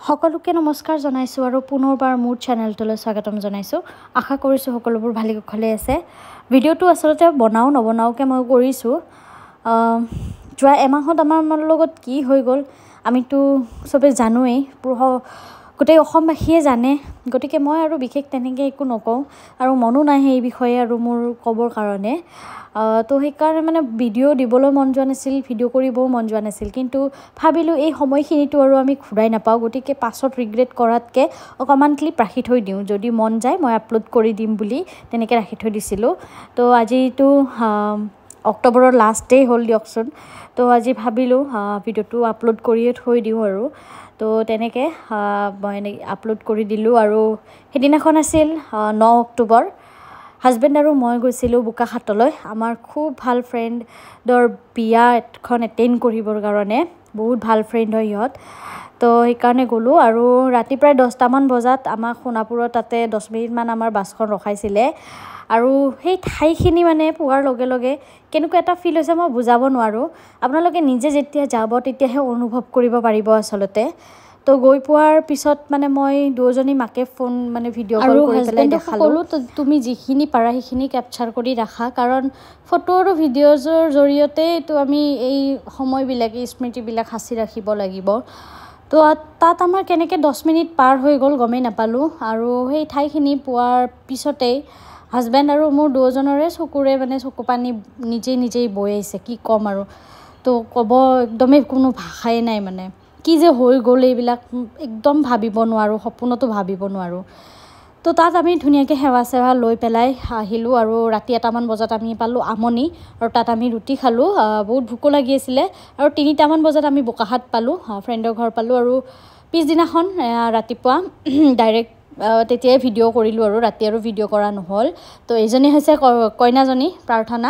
সকলোকে নমস্কাৰ জনাইছোঁ আৰু পুনৰবাৰ মোৰ চেনেলটোলৈ স্বাগতম জনাইছোঁ। আশা কৰিছোঁ সকলোবোৰ ভালে কুশলে আছে। ভিডিঅ'টো আচলতে বনাও নবনাওকে মই কৰিছোঁ। যোৱা এমাহত আমাৰ লগত কি হৈ গ'ল আমিতো চবে জানোৱেই, গোটেই অসমবাসীয়ে জানে। গতিকে মই আৰু বিশেষ তেনেকৈ একো নকওঁ আৰু মনো নাই সেই বিষয়ে আৰু মোৰ ক'বৰ কাৰণে। তো সেইকাৰণে মানে ভিডিঅ' দিবলৈ মন যোৱা নাছিল, ভিডিঅ' কৰিবও মন যোৱা নাছিল। কিন্তু ভাবিলোঁ এই সময়খিনিতো আৰু আমি ঘূৰাই নাপাওঁ, গতিকে পাছত ৰিগ্ৰেট কৰাতকৈ অকণমান ক্লিপ ৰাখি থৈ দিওঁ, যদি মন যায় মই আপলোড কৰি দিম বুলি তেনেকৈ ৰাখি থৈ দিছিলোঁ। তো আজিতো অক্টোবৰৰ লাষ্ট ডে হ'ল দিয়কচোন। তো আজি ভাবিলোঁ ভিডিঅ'টো আপলোড কৰিয়ে থৈ দিওঁ আৰু। তো তেনেকৈ মই আপলোড কৰি দিলোঁ আৰু সেইদিনাখন আছিল 9 অক্টোবৰ। হাজবেণ্ড আৰু মই গৈছিলোঁ বোকাখাতলৈ, আমাৰ খুব ভাল ফ্ৰেণ্ডৰ বিয়া এখন এটেণ্ড কৰিবৰ কাৰণে। বহুত ভাল ফ্ৰেণ্ড হয় সিহঁত। তো সেইকাৰণে গ'লোঁ আৰু ৰাতি প্ৰায় 10টামান বজাত আমাক সোণাপুৰৰ তাতে 10 মিনিটমান আমাৰ বাছখন ৰখাইছিলে। আৰু সেই ঠাইখিনি মানে পোৱাৰ লগে লগে কেনেকুৱা এটা ফিল হৈছে মই বুজাব নোৱাৰোঁ। আপোনালোকে নিজে যেতিয়া যাব তেতিয়াহে অনুভৱ কৰিব পাৰিব আচলতে। তো গৈ পোৱাৰ পিছত মানে মই দুজনী মাকে ফোন মানে ভিডিঅ' কল কৰি পেলাই দেখালোঁ, তুমি যিখিনি পাৰা সেইখিনি কেপচাৰ কৰি ৰাখা, কাৰণ ফটো আৰু ভিডিঅ'জৰ জৰিয়তেতো আমি এই সময়বিলাক, এই স্মৃতিবিলাক সাঁচি ৰাখিব লাগিব। তো তাত আমাৰ কেনেকৈ 10 মিনিট পাৰ হৈ গ'ল গমেই নাপালোঁ। আৰু সেই ঠাইখিনি পোৱাৰ পিছতেই হাজবেণ্ড আৰু মোৰ দুয়োজনৰে চকুৰে মানে চকু পানী নিজেই বৈ আহিছে, কি ক'ম আৰু। তো ক'ব একদমেই কোনো ভাষাই নাই মানে। কি যে হৈ গ'ল এইবিলাক একদম ভাবিব নোৱাৰোঁ, সপোনতো ভাবিব নোৱাৰোঁ। তো তাত আমি ধুনীয়াকৈ সেৱা চেৱা লৈ পেলাই আহিলোঁ আৰু ৰাতি 1টামান বজাত আমি পালোঁ আমনি, আৰু তাত আমি ৰুটি খালোঁ। বহুত ভোকো লাগি আছিলে আৰু 3টামান বজাত আমি বোকাখাত পালোঁ, ফ্ৰেণ্ডৰ ঘৰ পালোঁ। আৰু পিছদিনাখন ৰাতিপুৱা ডাইৰেক্ট তেতিয়াই ভিডিঅ' কৰিলোঁ আৰু ৰাতি আৰু ভিডিঅ' কৰা নহ'ল। তো এইজনী হৈছে কইনাজনী প্ৰাৰ্থনা,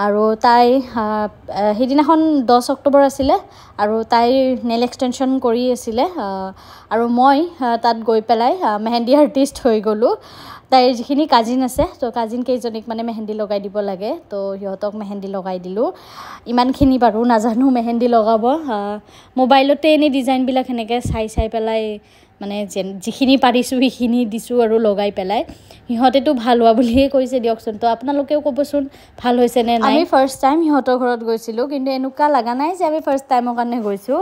আৰু তাই সেইদিনাখন 10 অক্টোবৰ আছিলে আৰু তাইৰ নেল এক্সটেনশ্যন কৰি আছিলে। আৰু মই তাত গৈ পেলাই মেহেন্দী আৰ্টিষ্ট হৈ গ'লোঁ। তাইৰ যিখিনি কাজিন আছে, তো কাজিন কেইজনীক মানে মেহেন্দী লগাই দিব লাগে, তো সিহঁতক মেহেন্দী লগাই দিলোঁ। ইমানখিনি বাৰু নাজানো মেহেন্দী লগাব, মোবাইলতে এনেই ডিজাইনবিলাক সেনেকৈ চাই পেলাই মানে যিখিনি পাৰিছোঁ সেইখিনি দিছোঁ আৰু লগাই পেলাই। সিহঁতেতো ভাল হোৱা বুলিয়ে কৈছে দিয়কচোন। তো আপোনালোকেও ক'বচোন ভাল হৈছে নে নাই। আমি ফাৰ্ষ্ট টাইম সিহঁতৰ ঘৰত গৈছিলোঁ, কিন্তু এনেকুৱা লগা নাই যে আমি ফাৰ্ষ্ট টাইমৰ কাৰণে গৈছোঁ,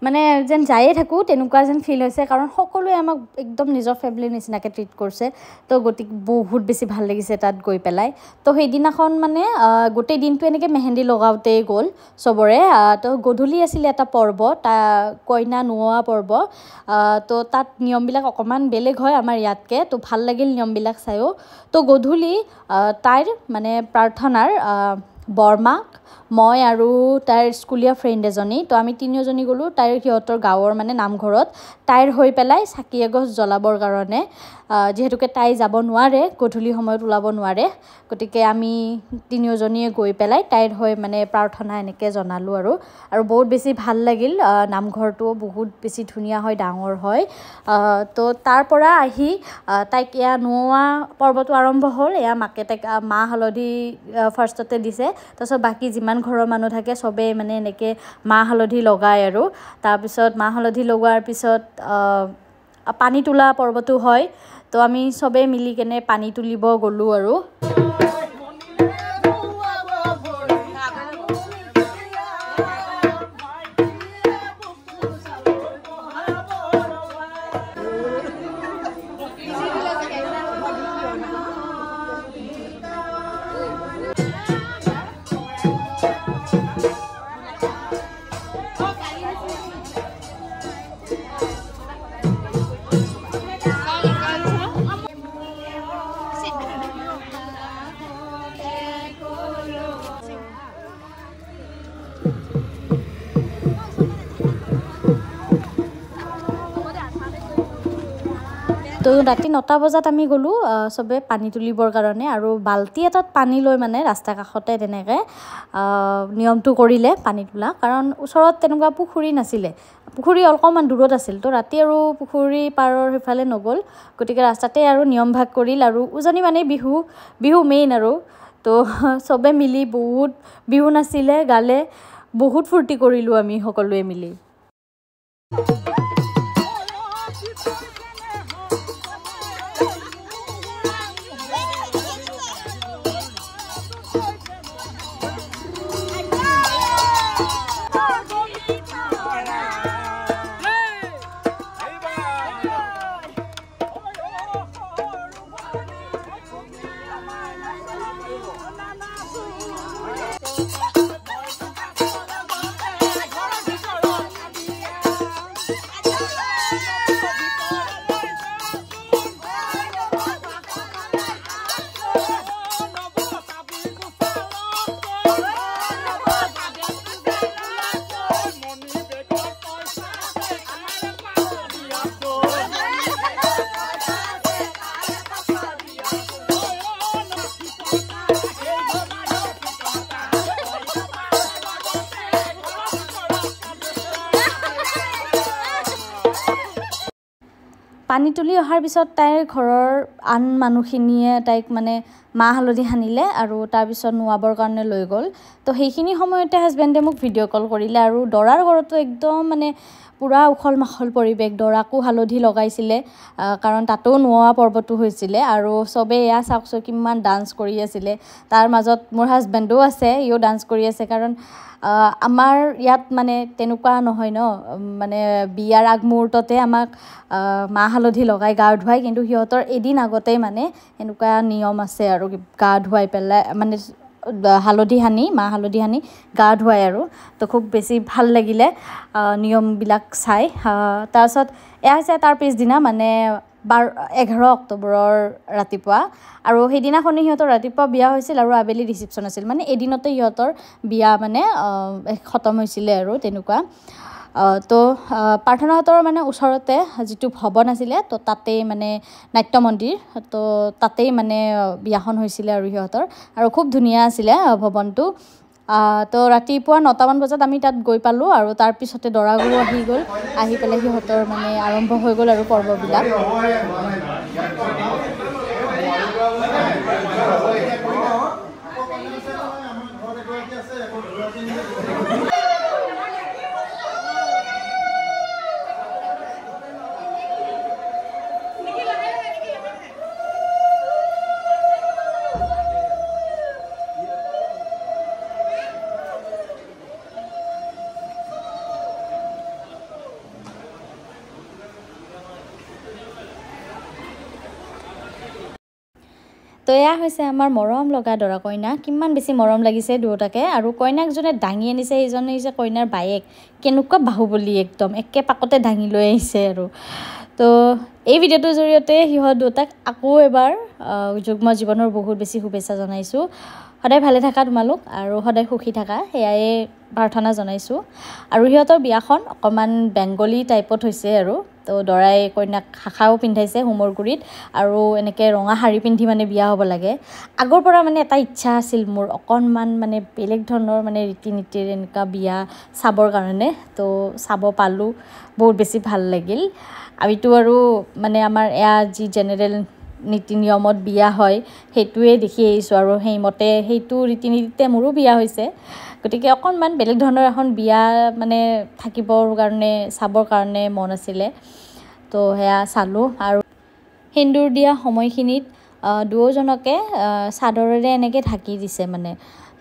মানে যেন যায়ে থাকোঁ তেনেকুৱা যেন ফিল হৈছে। কাৰণ সকলোৱে আমাক একদম নিজৰ ফেমিলিৰ নিচিনাকৈ ট্ৰিট কৰিছে। তো গতিকে বহুত বেছি ভাল লাগিছে তাত গৈ পেলাই। তো সেইদিনাখন মানে গোটেই দিনটো এনেকৈ মেহেন্দী লগাওঁতেই গ'ল চবৰে। তো গধূলি আছিলে এটা পৰ্ব, কইনা নোওৱা পৰ্ব। তো তাত নিয়মবিলাক অকণমান বেলেগ হয় আমাৰ ইয়াতকৈ, তো ভাল লাগিল নিয়মবিলাক চায়ো। তো গধূলি তাইৰ মানে প্ৰাৰ্থনাৰ বৰমাক, মই আৰু তাইৰ স্কুলীয়া ফ্ৰেণ্ড এজনী, তো আমি তিনিওজনী গ'লোঁ তাইৰ সিহঁতৰ গাঁৱৰ মানে নামঘৰত তাইৰ হৈ পেলাই চাকি এগছ জ্বলাবৰ কাৰণে। যিহেতুকে তাই যাব নোৱাৰে, গধূলি সময়ত ওলাব নোৱাৰে, গতিকে আমি তিনিওজনীয়ে গৈ পেলাই তাইৰ হৈ মানে প্ৰাৰ্থনা এনেকৈ জনালোঁ আৰু বহুত বেছি ভাল লাগিল। নামঘৰটোও বহুত বেছি ধুনীয়া হয়, ডাঙৰ হয়। তো তাৰ পৰা আহি তাইক এয়া নোওৱা পৰ্বটো আৰম্ভ হ'ল। এয়া মাকে তাইক মাহ হালধি ফাৰ্ষ্টতে দিছে, তাৰপিছত বাকী যিমান ঘৰৰ মানুহ থাকে চবেই মানে এনেকৈ মাহ হালধি লগায় আৰু তাৰপিছত মাহ হালধি লগোৱাৰ পিছত পানী তোলা পৰ্বটো হয়। তো আমি চবেই মিলি কেনে পানী তুলিব গ'লোঁ আৰু। তো ৰাতি 9টা বজাত আমি গ'লোঁ চবে পানী তুলিবৰ কাৰণে, আৰু বাল্টি এটাত পানী লৈ মানে ৰাস্তা কাষতে তেনেকৈ নিয়মটো কৰিলে পানী তোলা। কাৰণ ওচৰত তেনেকুৱা পুখুৰী নাছিলে, পুখুৰী অকণমান দূৰত আছিল। তো ৰাতি আৰু পুখুৰী পাৰৰ সিফালে নগ'ল, গতিকে ৰাস্তাতে আৰু নিয়ম ভাগ কৰিল। আৰু উজনি মানে বিহু মেইন আৰু। তো চবে মিলি বহুত বিহু নাচিলে, গালে, বহুত ফূৰ্তি কৰিলোঁ আমি সকলোৱে মিলি। পানী তুলি অহাৰ পিছত তাইৰ ঘৰৰ আন মানুহখিনিয়ে তাইক মানে মাহ হালধি সানিলে আৰু তাৰপিছত নোৱাবৰ কাৰণে লৈ গ'ল। তো সেইখিনি সময়তে হাজবেণ্ডে মোক ভিডিঅ' কল কৰিলে আৰু দৰাৰ ঘৰতো একদম মানে পুৰা উখল মাখল পৰিৱেশ। দৰাকো হালধি লগাইছিলে কাৰণ তাতেও নোৱা পৰ্বটো হৈছিলে আৰু চবেই এয়া চাওকচোন কিমান ডান্স কৰি আছিলে। তাৰ মাজত মোৰ হাজবেণ্ডো আছে, ইও ডান্স কৰি আছে কাৰণ আমাৰ ইয়াত মানে তেনেকুৱা নহয় ন, মানে বিয়াৰ আগমুহূৰ্ততে আমাক মাহ হালধি লগাই গা ধুৱাই, কিন্তু সিহঁতৰ এদিন আগতেই মানে এনেকুৱা নিয়ম আছে আৰু গা ধুৱাই পেলাই মানে হালধি সানি মাহ হালধি সানি গা ধুৱাই আৰু। তো খুব বেছি ভাল লাগিলে নিয়মবিলাক চাই। তাৰপিছত এয়া হৈছে তাৰ পিছদিনা মানে 11 অক্টোবৰৰ ৰাতিপুৱা, আৰু সেইদিনাখনেই সিহঁতৰ ৰাতিপুৱা বিয়া হৈছিল আৰু আবেলি ৰিচিপশ্যন আছিল। মানে এদিনতে সিহঁতৰ বিয়া মানে খতম হৈছিলে আৰু তেনেকুৱা। তো প্ৰাৰ্থনাহঁতৰ মানে ওচৰতে যিটো ভৱন আছিলে, তো তাতেই মানে নাট্য মন্দিৰ, তো তাতেই মানে বিয়াখন হৈছিলে আৰু সিহঁতৰ, আৰু খুব ধুনীয়া আছিলে ভৱনটো। তো ৰাতিপুৱা 9টামান বজাত আমি তাত গৈ পালোঁ আৰু তাৰপিছতে দৰাঘৰো আহি গ'ল, আহি পেলাই সিহঁতৰ মানে আৰম্ভ হৈ গ'ল আৰু পৰ্ববিলাক। তো এয়া হৈছে আমাৰ মৰম লগা দৰা কইনা। কিমান বেছি মৰম লাগিছে দুয়োটাকে, আৰু কইনাক যোনে দাঙি আনিছে সেইজনে হৈছে কইনাৰ বায়েক। কেনেকুৱা বাহুবলী, একদম একে পাকতে দাঙি লৈ আহিছে আৰু। তো এই ভিডিঅ'টোৰ জৰিয়তে সিহঁত দুটাক আকৌ এবাৰ যুগ্ম জীৱনৰ বহুত বেছি শুভেচ্ছা জনাইছোঁ। সদায় ভালে থাকা তোমালোক আৰু সদায় সুখী থাকা, সেয়াই প্ৰাৰ্থনা জনাইছোঁ। আৰু সিহঁতৰ বিয়াখন অকণমান বেংগলী টাইপত হৈছে আৰু। তো দৰাই কইনাক শাখাও পিন্ধাইছে হোমৰ গুৰিত, আৰু এনেকৈ ৰঙা শাৰী পিন্ধি মানে বিয়া হ'ব লাগে। আগৰ পৰা মানে এটা ইচ্ছা আছিল মোৰ অকণমান মানে বেলেগ ধৰণৰ মানে ৰীতি নীতিৰ এনেকুৱা বিয়া চাবৰ কাৰণে। তো চাব পালোঁ, বহুত বেছি ভাল লাগিল। আমিতো আৰু মানে আমাৰ এয়া যি জেনেৰেল নীতি নিয়মত বিয়া হয় সেইটোৱে দেখি আহিছোঁ, আৰু সেইমতে সেইটো ৰীতি নীতিতে মোৰো বিয়া হৈছে। গতিকে অকণমান বেলেগ ধৰণৰ এখন বিয়া মানে থাকিবৰ কাৰণে চাবৰ কাৰণে মন আছিলে। তো সেয়া চালোঁ, আৰু সেন্দুৰ দিয়া সময়খিনিত দুয়োজনকে চাদৰেৰে এনেকৈ ঢাকি দিছে মানে।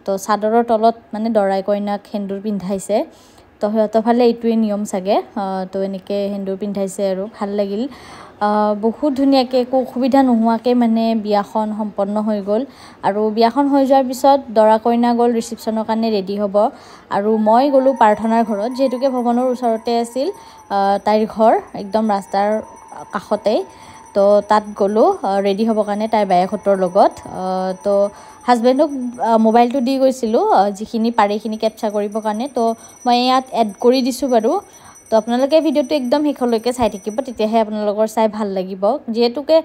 তো চাদৰৰ তলত মানে দৰাই কইনাক সেন্দুৰ পিন্ধাইছে। তো সিহঁতৰ ফালে এইটোৱে নিয়ম চাগে। তো এনেকৈ সেন্দুৰ পিন্ধাইছে আৰু ভাল লাগিল। বহুত ধুনীয়াকৈ একো অসুবিধা নোহোৱাকৈ মানে বিয়াখন সম্পন্ন হৈ গ'ল। আৰু বিয়াখন হৈ যোৱাৰ পিছত দৰা কইনা গ'ল ৰিচিপশ্যনৰ কাৰণে ৰেডি হ'ব, আৰু মই গ'লোঁ প্ৰাৰ্থনাৰ ঘৰত, যিহেতুকে ভৱনৰ ওচৰতে আছিল তাইৰ ঘৰ, একদম ৰাস্তাৰ কাষতেই। তো তাত গ'লোঁ ৰেডি হ'বৰ কাৰণে তাইৰ বায়েকহঁতৰ লগত। তো হাজবেণ্ডক মোবাইলটো দি গৈছিলোঁ যিখিনি পাৰে সেইখিনি কেপচাৰ কৰিবৰ কাৰণে। তো মই ইয়াত এড কৰি দিছোঁ বাৰু। তো আপোনালোকে ভিডিঅ'টো একদম শেষলৈকে চাই থাকিব, তেতিয়াহে আপোনালোকৰ চাই ভাল লাগিব। যিহেতুকে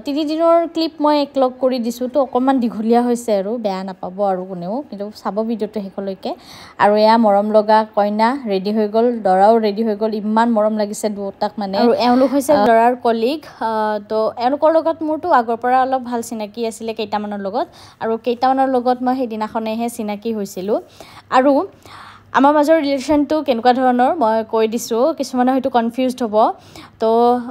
3 দিনৰ ক্লিপ মই একলগ কৰি দিছোঁ, তো অকণমান দীঘলীয়া হৈছে আৰু, বেয়া নাপাব আৰু কোনেও, কিন্তু চাব ভিডিঅ'টো শেষলৈকে। আৰু এয়া মৰম লগা কইনা ৰেডি হৈ গ'ল, দৰাও ৰেডি হৈ গ'ল। ইমান মৰম লাগিছে দুয়োটাক মানে। আৰু এওঁলোক হৈছে দৰাৰ কলিগ। তো এওঁলোকৰ লগত মোৰতো আগৰ পৰা অলপ ভাল চিনাকি আছিলে কেইটামানৰ লগত, আৰু কেইটামানৰ লগত মই সেইদিনাখনেহে চিনাকি হৈছিলোঁ। আৰু আমাৰ মাজৰ ৰিলেশ্যনটো কেনেকুৱা ধৰণৰ মই কৈ দিছোঁ, কিছুমানে হয়তো কনফিউজড হ'ব। তো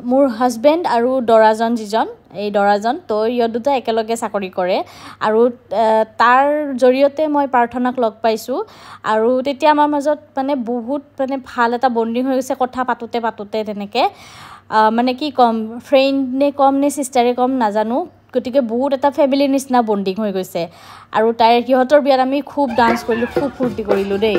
মোৰ হাজবেণ্ড আৰু দৰাজন যিজন, এই দৰাজন, তো ইহঁত দুটা একেলগে চাকৰি কৰে, আৰু তাৰ জৰিয়তে মই প্ৰাৰ্থনাক লগ পাইছোঁ। আৰু তেতিয়া আমাৰ মাজত মানে বহুত মানে ভাল এটা বণ্ডিং হৈ গৈছে, কথা পাতোঁতে পাতোঁতে তেনেকৈ। মানে কি ক'ম, ফ্ৰেণ্ডনে ক'ম নে ছিষ্টাৰে ক'ম নাজানো, গতিকে বহুত এটা ফেমিলিৰ নিচিনা বণ্ডিং হৈ গৈছে। আৰু সিহঁতৰ বিয়াত আমি খুব ডান্স কৰিলোঁ, খুব ফূৰ্তি কৰিলোঁ দেই।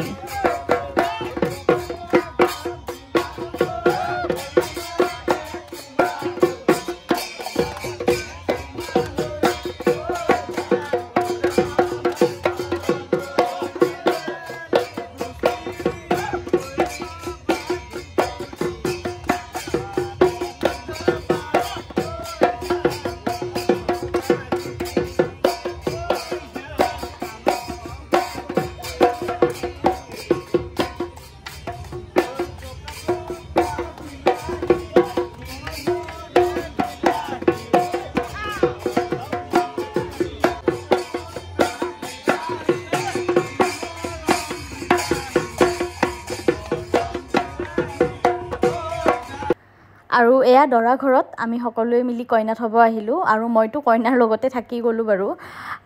আৰু এয়া দৰা ঘৰত আমি সকলোৱে মিলি কইনা থ'ব আহিলোঁ আৰু মইতো কইনাৰ লগতে থাকি গ'লোঁ বাৰু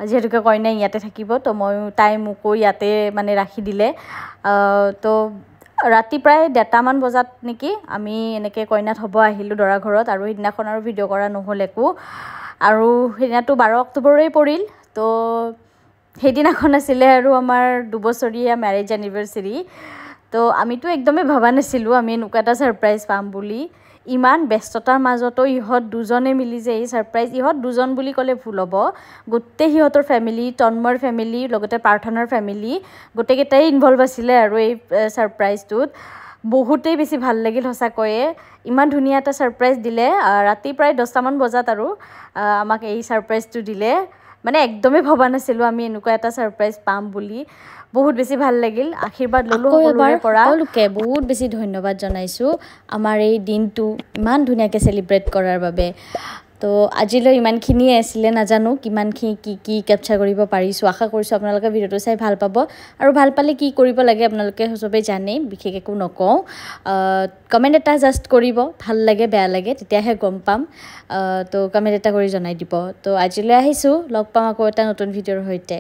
যিহেতুকে কইনা ইয়াতে থাকিব তো তাই মোকো ইয়াতে মানে ৰাখি দিলে তো ৰাতি প্ৰায় 1:30মান বজাত নেকি আমি এনেকৈ কইনা থ'ব আহিলোঁ দৰা ঘৰত আৰু সেইদিনাখন আৰু ভিডিঅ' কৰা নহ'ল একো আৰু সেইদিনাটো 12 অক্টোবৰেই পৰিল তো সেইদিনাখন আছিলে আৰু আমাৰ 2 বছৰীয়া মেৰেজ এনিভাৰ্চেৰী তো আমিতো একদমেই ভবা নাছিলোঁ আমি এনেকুৱা এটা ছাৰপ্ৰাইজ পাম বুলি ইমান ব্যস্ততাৰ মাজতো ইহঁত দুজনে মিলি যে এই ছাৰপ্ৰাইজ ইহঁত দুজন বুলি ক'লে ভুল হ'ব গোটেই সিহঁতৰ ফেমিলি তন্ময়ৰ ফেমিলি লগতে প্ৰাৰ্থনাৰ ফেমিলি গোটেইকেইটাই ইনভলভ আছিলে আৰু এই ছাৰপ্ৰাইজটোত বহুতেই বেছি ভাল লাগিল সঁচাকৈয়ে ইমান ধুনীয়া এটা ছাৰপ্ৰাইজ দিলে ৰাতি প্ৰায় 10টামান বজাত আৰু আমাক এই ছাৰপ্ৰাইজটো দিলে মানে একদমেই ভবা নাছিলোঁ আমি এনেকুৱা এটা ছাৰপ্ৰাইজ পাম বুলি বহুত বেছি ভাল লাগিল আশীৰ্বাদ ল'লোঁ সকলোৰে পৰা সকলোকে বহুত বেছি ধন্যবাদ জনাইছোঁ আমাৰ এই দিনটো ইমান ধুনীয়াকৈ চেলিব্ৰেট কৰাৰ বাবে তো আজিলৈ ইমানখিনিয়ে আছিলে নাজানো কিমানখিনি কি কেপচাৰ কৰিব পাৰিছোঁ আশা কৰিছোঁ আপোনালোকে ভিডিঅ'টো চাই ভাল পাব আৰু ভাল পালে কি কৰিব লাগে আপোনালোকে চবেই জানেই বিশেষ একো নকওঁ কমেণ্ট এটা জাষ্ট কৰিব ভাল লাগে বেয়া লাগে তেতিয়াহে গম পাম তো কমেণ্ট এটা কৰি জনাই দিব তো আজিলৈ আহিছোঁ লগ পাম আকৌ এটা নতুন ভিডিঅ'ৰ সৈতে